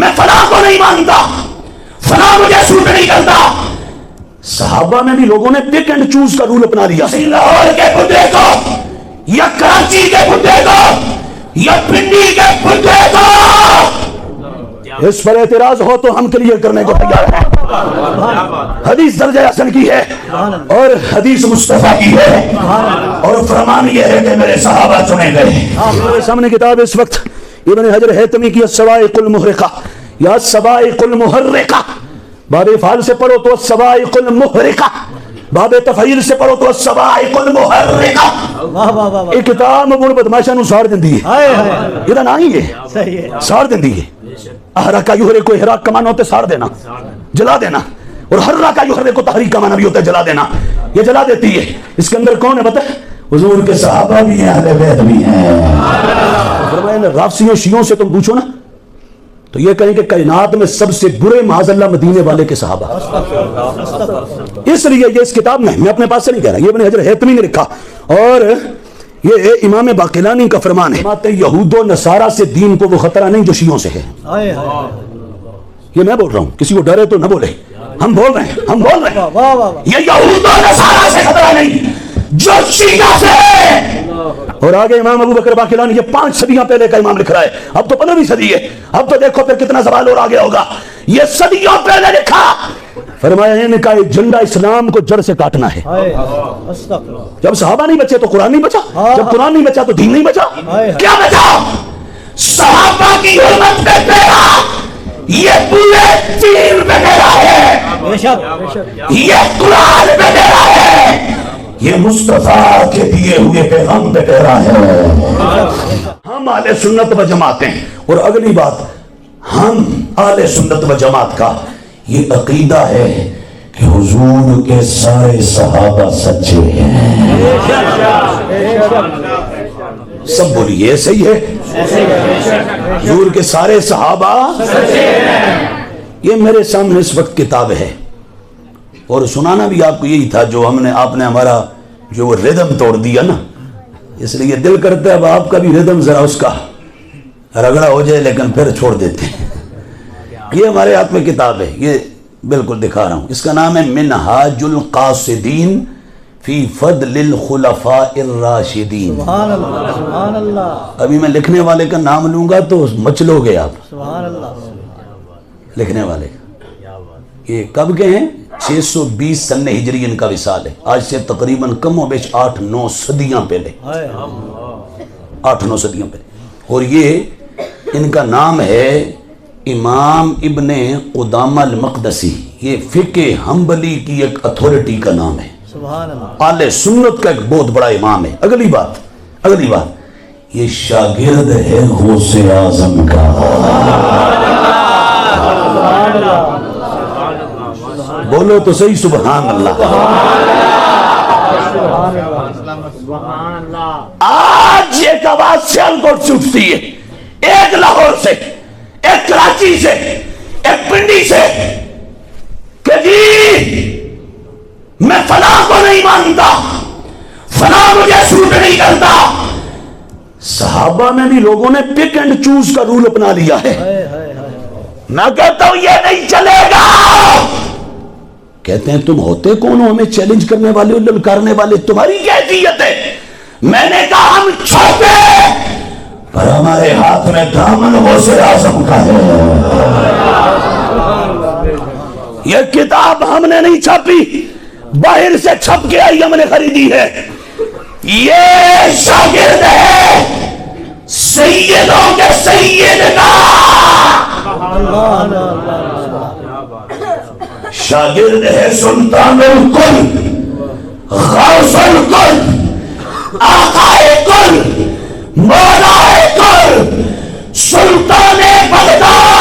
میں فلاں کو نہیں مانتا، فلاں مجھے سوٹ نہیں کرتا. صحابہ میں بھی لوگوں نے پک اینڈ چوز کا رول اپنا لیا. لاہور کے بڈھے کو یا کراچی کے بڈھے کو یا پنڈی کے بڈھے کو اس پر اعتراض ہو تو ہم کلیئر کرنے کو تیار ہیں. حدیث درجہ حسن کی ہے اور حدیث مصطفیٰ کی ہے اور فرمان یہ ہے کہ میرے صحابہ چنے گئے. میرے سامنے کتاب اس وقت ابن حجر ہیتمی کی الصواعق المحرقہ یا الصواعق المحرقہ. باب افعال سے پڑھو تو الصواعق المحرقہ، باب تفعیل سے پڑھو تو الصواعق المحرقہ. یہ کتاب مول بدماشا نو ساڑ دیندی ہے. یہ نہیں ہے ساڑ دیندی ہے. احرقہ یحرق کو احراق کا معنی ہوتا ہے ساڑ دینا، جلا دینا، اور حرقہ یحرق کو تحریک کا معنی بھی ہوتا ہے جلا دینا. یہ جلا دیتی ہے. اس کے اندر کون ہے بتا؟ حضور کے صحابہ بھی ہیں، اہل بیت بھی ہیں. فرمایا رافضیوں شیعوں سے تم پوچھو نا تو یہ کہیں کہ کائنات میں سب سے برے معاذ اللہ مدینے والے کے صحابہ. اس لیے یہ اس کتاب میں اپنے پاس سے نہیں کہہ رہا، یہ ابن حجر ہیتمی نے لکھا اور یہ امام باقلانی کا فرمان ہے. یہود و نصارہ سے دین کو وہ خطرہ نہیں جو شیعوں سے ہے. یہ میں بول رہا ہوں، کسی کو ڈرے تو نہ بولے. ہم بول رہے ہیں یہ یہود و نصارہ سے خطرہ نہیں جو شیعہ سے ہے. اور آگے امام ابو بکر باقلانی یہ 5 صدیاں پہلے کا امام لکھ رہا ہے. اب تو 15ویں صدی ہے. اب تو دیکھو پھر کتنا سوال اور آگے ہوگا. یہ صدیوں پہلے لکھا. فرمایا ان کا ایجنڈا اسلام کو جڑ سے کاٹنا ہے. جب صحابہ نہیں بچے تو قرآن نہیں بچا، جب قرآن نہیں بچا تو دین نہیں بچا. کیا بچا؟ صحابہ کی حرمت پہ تیرا یہ پورے دین پہ تیرا ہے، یہ قرآن پہ تیرا ہے، یہ مصطفیٰ کے دیے ہوئے پیغام پہ تیرا ہے. ہم اہل سنت و جماعت ہیں. اور اگلی بات، ہم اہل سنت و جماعت کا یہ عقیدہ ہے کہ حضور کے سارے صحابہ سچے ہیں. سب بولیے صحیح ہے. حضور کے سارے صحابہ سچے ہیں. یہ میرے سامنے اس وقت کتاب ہے اور سنانا بھی آپ کو یہی تھا جو ہم نے آپ نے ہمارا جو وہ ردم توڑ دیا نا. اس لیے دل کرتا ہے اب آپ کا بھی ردم ذرا اس کا رگڑا ہو جائے لیکن پھر چھوڑ دیتے ہیں. یہ ہمارے ہاتھ میں کتاب ہے، یہ بالکل دکھا رہا ہوں. اس کا نام ہے منہاج القاصدین فی فضل الخلفاء الراشدین. سبحان اللہ سبحان اللہ. ابھی میں لکھنے والے کا نام لوں گا تو مچلو گے آپ. سبحان اللہ. لکھنے والے یہ کب کے ہیں؟ 620 سن ہجری ان کا وصال ہے. آج سے تقریباً کم و بیش 8-9 صدیاں پہلے، 8-9 صدیاں پہلے. اور یہ ان کا نام ہے امام ابن قدامہ المقدسی. یہ فقہ حنبلی کی ایک اتھارٹی کا نام ہے. اہل سنت کا ایک بہت بڑا امام ہے. اگلی بات یہ شاگرد ہے غوث اعظم کا. بولو تو صحیح سبحان اللہ. آج ایک آواز سیالکوٹ سے اٹھتی ہے، ایک لاہور سے، ایک کراچی سے، ایک پنڈی سے کہ جی میں فلاں کو نہیں مانتا، فلاں مجھے سوٹ نہیں کرتا. صحابہ میں بھی لوگوں نے پک اینڈ چوز کا رول اپنا لیا ہے. میں کہتا ہوں یہ نہیں چلے گا. کہتے ہیں تم ہوتے کون ہو ہمیں چیلنج کرنے والے اور للکارنے والے؟ تمہاری کیا حیثیت ہے؟ میں نے کہا ہم چھوٹے پر ہمارے ہاتھ میں دامن غوث اعظم کا ہے. یہ کتاب ہم نے نہیں چھاپی، باہر سے چھپ کے آئی، ہم نے خریدی ہے. یہ شاگرد ہے سیدوں کے سید کا، شاگرد ہے سلطان الکل، غوث الکل، آقائے کل، مولا کل، سلطان بغداد.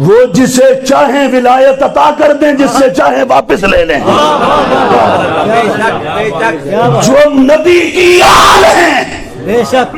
وہ جسے چاہیں ولایت عطا کر دیں، جس سے چاہیں واپس لے لیں. جو نبی کی آل ہیں،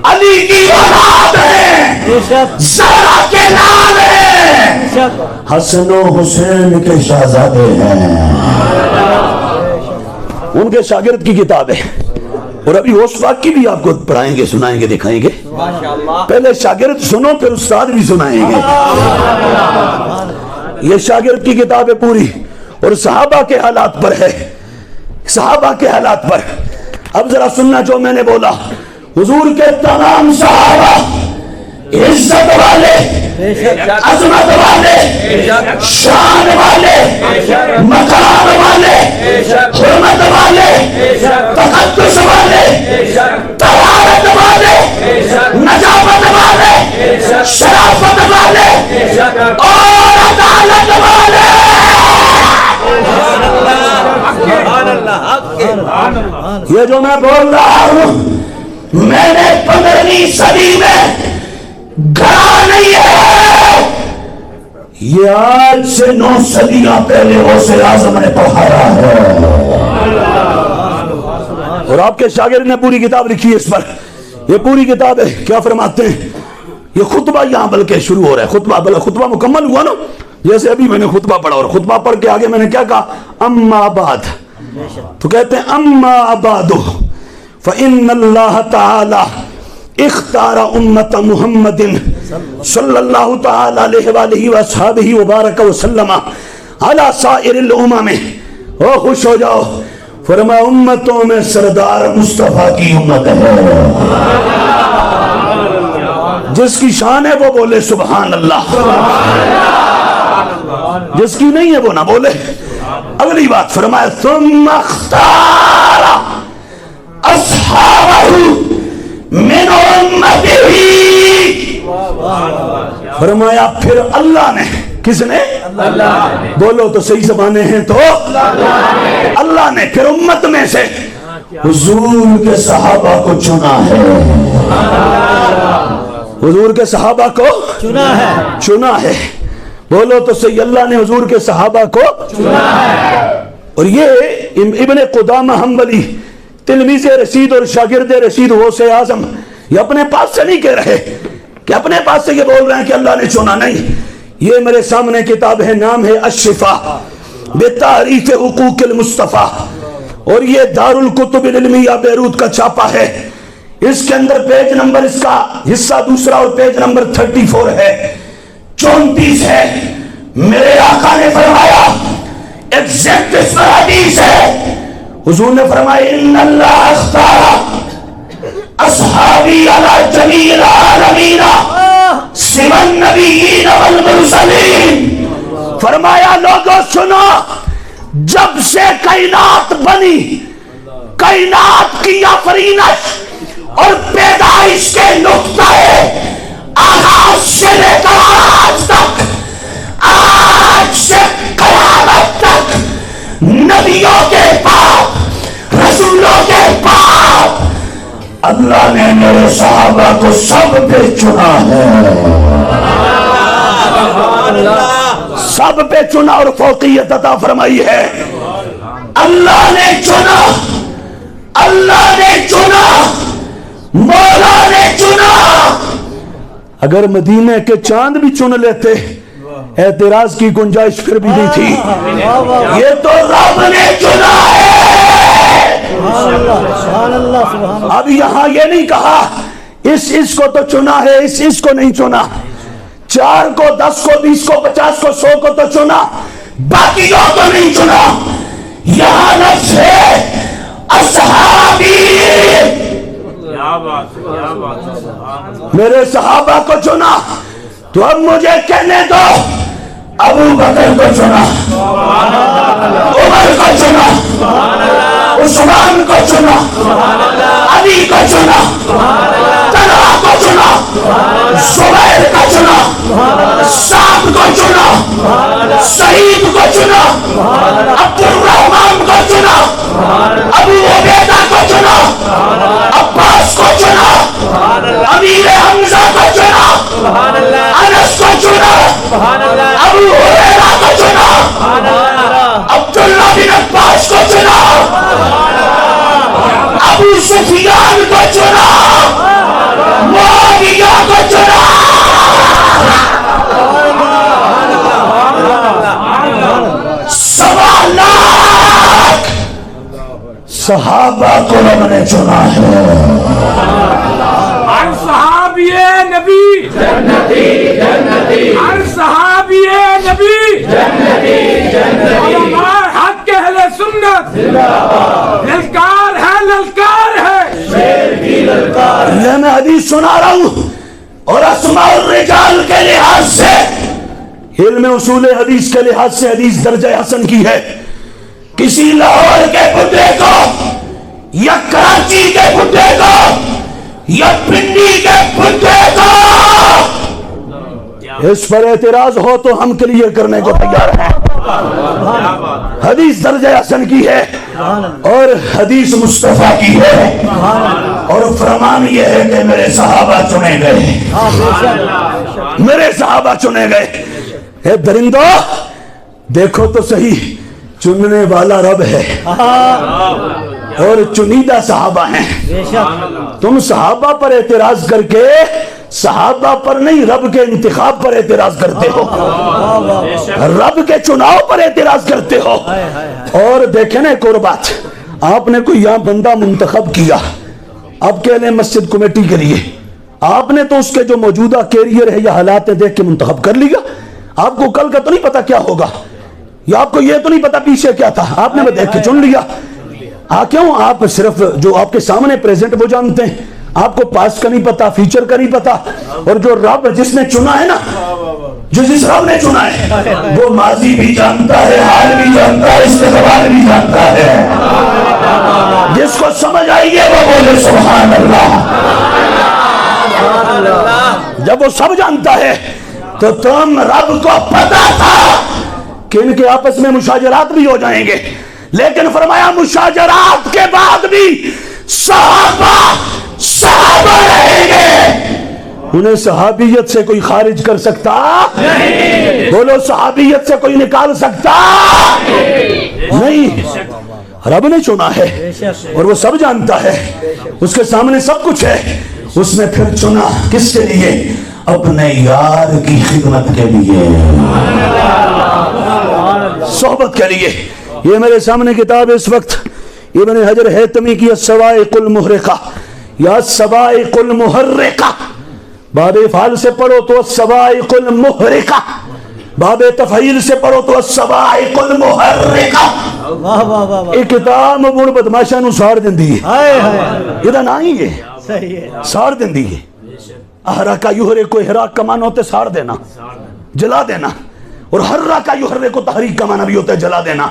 علی کی اولاد ہیں، زہرا کے نام ہیں، حسن و حسین کے شہزادے ہیں. ان کے شاگرد کی کتاب ہے. اور ابھی اس وقت کی بھی آپ کو پڑھائیں گے، سنائیں گے، دکھائیں گے. پہلے شاگرد سنو پھر استاد بھی سنائیں گے. یہ شاگرد کی کتاب ہے پوری، اور صحابہ کے حالات پر ہے، صحابہ کے حالات پر. اب ذرا سننا جو میں نے بولا. حضور کے تمام صحابہ عزت والے، عظمت والے، شان والے، مقام والے، حرمت والے، تقدس والے، طہارت والے، نجابت والے، شرافت والے اور عدالت والے. یہ جو میں بول رہا ہوں میں نے 15ویں صدی میں گھڑا نہیں ہے، یہ آج سے 9 صدیاں پہلے غوث اعظم نے پڑھایا ہے. اور آپ کے شاگرد نے پوری کتاب لکھی ہے اس پر. یہ پوری کتاب ہے. کیا فرماتے ہیں؟ یہ خطبہ یہاں بلکہ شروع ہو رہا ہے. خطبہ مکمل ہوا نا، جیسے ابھی میں نے خطبہ پڑھا، اور خطبہ پڑھ کے آگے میں نے کیا کہا؟ اما بعد. تو کہتے ہیں اما بعد فإن اللہ تعالی اختار امت محمد صلی اللہ تعالی علیہ وآلہ وصحبہ وبارک وسلم علی سائر الامم. او خوش ہو جاؤ، فرمایا امتوں میں سردار مصطفیٰ کی امت ہے. جس کی شان ہے وہ بولے سبحان اللہ، جس کی نہیں ہے وہ نہ بولے. اگلی بات فرمایا ثم اختار اصحابہ من امتہ. فرمایا پھر اللہ نے، کس نے؟ بولو تو صحیح زبانیں ہیں تو اللہ نے پھر امت میں سے حضور کے صحابہ کو چنا ہے. حضور کے صحابہ کو چنا ہے. بولو تو صحیح، اللہ نے حضور کے صحابہ کو چنا ہے. اور یہ ابن قدامہ حنبلی تلمیذ رشید اور شاگرد رشید غوث اعظم یہ اپنے پاس سے نہیں کہہ رہے کہ اپنے پاس سے یہ بول رہے ہیں کہ اللہ نے چنا. نہیں، یہ میرے سامنے کتاب ہے، نام ہے الشفا بتعریف حقوق المصطفیٰ، اور یہ دار الکتب العلمیہ بیروت کا چھاپا ہے. اس کے اندر پیج نمبر، اس کا حصہ دوسرا اور پیج نمبر 34 ہے، 34 ہے. میرے آقا نے فرمایا، ایگزیکٹ اس پر حدیث ہے، حضور نے فرمایا ان اللہ اختار اصحابی علی جمیع العالمین سوى النبیین والمرسلین. فرمایا لوگوں سنو، جب سے کائنات بنی، کائنات کی آفرینش اور پیدائش کے نقطہ آغاز سے لے کر آج تک، آج سے قیامت تک نبیوں کے پاک، رسولوں کے پاک، اللہ نے میرے صحابہ کو سب پہ چنا ہے. سب پہ چنا اور فوقیت عطا فرمائی ہے. اللہ نے چنا، اللہ نے چنا، مولا نے چنا. اگر مدینہ کے چاند بھی چن لیتے اعتراض کی گنجائش پھر بھی نہیں تھی. یہ تو رب نے چنا ہے. اب یہاں یہ نہیں کہا اس کو تو چنا ہے، اس کو نہیں چنا. 4 کو 10 کو 20 کو 50 کو 100 کو تو چنا، باقیوں کو نہیں چنا. یہاں لفظ ہے اصحابی، میرے صحابہ کو چنا. تو اب مجھے کہنے دو، ابو بکر کو چنا، عمر کو چنا، عثمان کو چنا، علی کو چنا، طلحہ کو چنا، زبیر کو چنا، سعد کو چنا، سعید کو چنا، عبد الرحمن کو چنا، ابو عبیدہ کو چنا، عباس کو چنا، امیر حمزہ کو چنا، انس کو چنا، ابو ہریرہ کو چنا، عبداللہ بن عباس کو چنا، ابو سفیان کو چنا، معاویہ کو چنا. صحابہ کو رب نے چنا ہے. ہر صحابی نبی جنتی جنتی، ہر صحابی نبی جنتی جنتی، علماء حق اہل سنت للکار ہے، للکار ہے، شیر کی للکار. یہ میں حدیث سنا رہا ہوں اور اسماء الرجال کے لحاظ سے، علم اصول حدیث کے لحاظ سے حدیث درجہ حسن کی ہے. کسی لاہور کے بڈے کو یا کراچی کے بڈے کو یا پنڈی کے بڈے کو اس پر اعتراض ہو تو ہم کلیئر کرنے کو تیار ہیں. حدیث درجہ حسن کی ہے اور حدیث مصطفیٰ کی ہے اور فرمان یہ ہے کہ میرے صحابہ چنے گئے، میرے صحابہ چنے گئے. اے درندو دیکھو تو صحیح، چننے والا رب ہے اور چنیدہ صحابہ ہیں. تم صحابہ پر اعتراض کر کے صحابہ پر نہیں رب کے انتخاب پر اعتراض کرتے ہو، رب کے چناؤ پر اعتراض کرتے ہو. اور دیکھیں نا ایک اور بات، آپ نے کوئی یہاں بندہ منتخب کیا آپ کے لئے مسجد کمیٹی کے لیے، آپ نے تو اس کے جو موجودہ کیریئر ہے یا حالات دیکھ کے منتخب کر لیا. آپ کو کل کا تو نہیں پتا کیا ہوگا، یا آپ کو یہ تو نہیں پتا پیچھے کیا تھا، آپ نے دیکھ کے چن لیا. کیوں؟ آپ صرف جو آپ کے سامنے پریزنٹ وہ جانتے ہیں، آپ کو پاس کا نہیں پتا، فیوچر کا نہیں پتا. اور جو رب جس نے چنا ہے نا، جو جس رب نے چنا ہے وہ ماضی بھی جانتا ہے، حال بھی جانتا ہے، استقبال بھی جانتا ہے. جس کو سمجھ آئی ہے وہ بولے سبحان اللہ. جب وہ سب جانتا ہے تو تم رب کو پتا تھا کہ ان کے آپس میں مشاجرات بھی ہو جائیں گے، لیکن فرمایا مشاجرات کے بعد بھی صحابہ صحابہ رہیں گے. انہیں صحابیت سے کوئی خارج کر سکتا نہیں. بولو صحابیت سے کوئی نکال سکتا نہیں. رب نے چنا ہے اور وہ سب جانتا ہے، اس کے سامنے سب کچھ ہے. اس نے پھر چنا کس کے لیے؟ اپنے یار کی خدمت کے لیے، صحبت کے لیے. یہ میرے سامنے کتاب اس وقت ابن حجر حیتمی کی الصواعق المحرقہ یا الصواعق المحرقہ. باب افعال سے پڑھو تو الصواعق المحرقہ، باب تفعیل سے پڑھو تو الصواعق المحرقہ. یہ کتاب مبون بدماشا نو ساڑ دن دی ہے، یہ نہ ہی ہے ساڑ دن دی ہے. احرقہ یحرق کو احراق کا معنی ہوتا ہے ساڑ دینا، جلا دینا، اور حرقہ یحرق کو تحریک کا معنی بھی ہوتا ہے جلا دینا.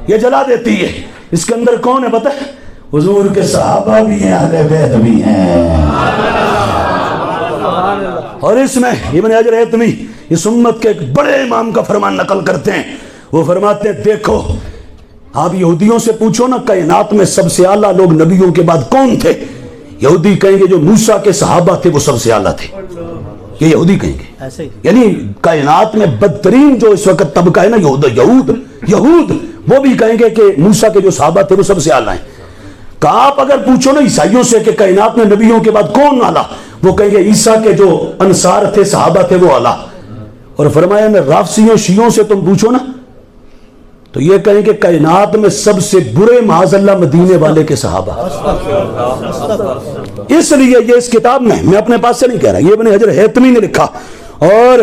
یہ جلا دیتی ہے. اس کے اندر کون ہے پتہ ہے؟ حضور کے صحابہ بھی ہیں، اہل بیت بھی ہیں. اور اس میں ابن حجر حیتمی اس امت کے ایک بڑے امام کا فرمان نقل کرتے ہیں. وہ فرماتے ہیں دیکھو آپ یہودیوں سے پوچھو نا کائنات میں سب سے اعلیٰ لوگ نبیوں کے بعد کون تھے؟ یہودی کہیں گے جو موسیٰ کے صحابہ تھے وہ سب سے اعلیٰ تھے. یہ یہودی کہیں گے. یعنی کائنات میں بدترین جو اس وقت طبقہ ہے نا یہود وہ بھی کہیں گے کہ موسیٰ کے جو صحابہ تھے وہ سب سے اعلیٰ ہیں. کہا آپ اگر پوچھو نا عیسائیوں سے کہ کائنات میں نبیوں کے بعد کون اعلیٰ، وہ کہیں گے عیسیٰ کے جو انصار تھے صحابہ تھے وہ اعلیٰ. اور فرمایا میں رافضیوں شیعوں سے تم پوچھو نا تو یہ کہیں کہ کائنات میں سب سے برے معاذ اللہ مدینے والے کے صحابہ. اس لیے یہ اس کتاب میں اپنے پاس سے نہیں کہہ رہا، یہ ابن حجر حیتمی نے لکھا اور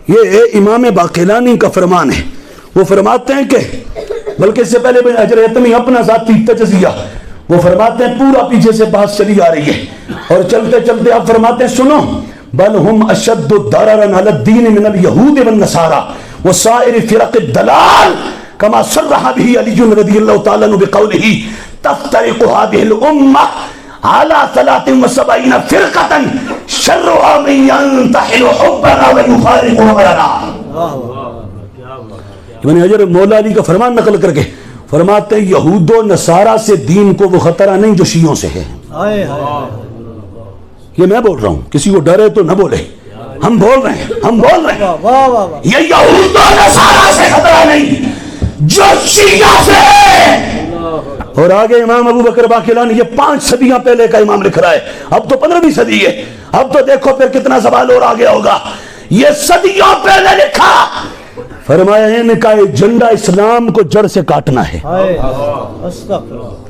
یہ امام باقلانی کا فرمان ہے. وہ فرماتے ہیں کہ بلکہ اس سے پہلے ابن حجر حیتمی اپنا ذاتی تجزیہ وہ فرماتے ہیں پورا پیچھے سے بات چلی آ رہی ہے اور چلتے چلتے آپ فرماتے ہیں سنو بل ہم اشد ضررا علی الدین من الیہود والنصارى وسائر فرق الضلال كما صرح به علی رضی اللہ تعالی عنہ بقوله تفترق هذه الامه على 73 فرقة شرها من ينتحل حبنا ويفارق امرنا. ابن حجر مولا علی کا فرمان نقل کر کے فرماتے ہیں یہود و نصارہ سے دین کو وہ خطرہ نہیں جو شیعوں سے ہے. یہ میں بول رہا ہوں، کسی کو ڈرے تو نہ بولے، ہم بول رہے ہیں یہ یہود و نصارہ سے خطرہ نہیں جو شیعہ سے ہے. اور آگے امام ابو بکر باقلانی یہ 5 صدیاں پہلے کا امام لکھ رہا ہے، اب تو 15ویں صدی ہے. اب تو دیکھو پھر کتنا سوال اور آگے ہوگا. یہ صدیوں پہلے لکھا فرمایا ان کا ایجنڈا اسلام کو جڑ سے کاٹنا ہے.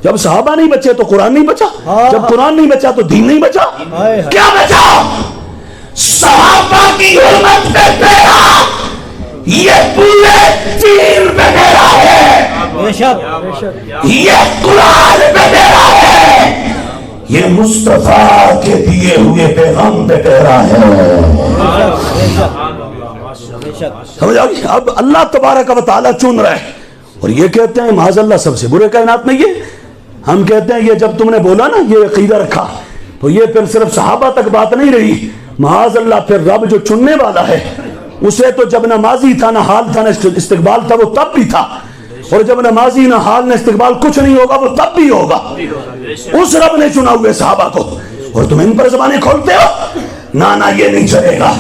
جب صحابہ نہیں بچے تو قرآن نہیں بچا, جب قرآن نہیں بچا تو دین نہیں بچا. کیا بچا؟ صحابہ کی حرمت پہ ڈیرا, یہ پورے دین پہ ڈیرا ہے, یہ قرآن پہ ڈیرا ہے, یہ مصطفیٰ کے دیے ہوئے پیغام پہ ڈیرا ہے. سمجھ آگئی؟ اب اللہ تبارک و تعالیٰ چن رہا ہے اور یہ کہتے ہیں معاذ اللہ سب سے برے کائنات میں یہ. ہم کہتے ہیں یہ جب تم نے بولا نا یہ عقیدہ رکھا تو یہ پھر صرف صحابہ تک بات نہیں رہی. معاذ اللہ پھر رب جو چننے والا ہے اسے تو جب نہ ماضی تھا نہ حال تھا نہ استقبال تھا وہ تب بھی تھا, اور جب نہ ماضی نہ حال نہ استقبال کچھ نہیں ہوگا وہ تب بھی ہوگا. اس رب نے چنا ہوئے صحابہ کو, اور تم ان پر زبانیں کھولتے ہو. نہ یہ نہیں چلے گا.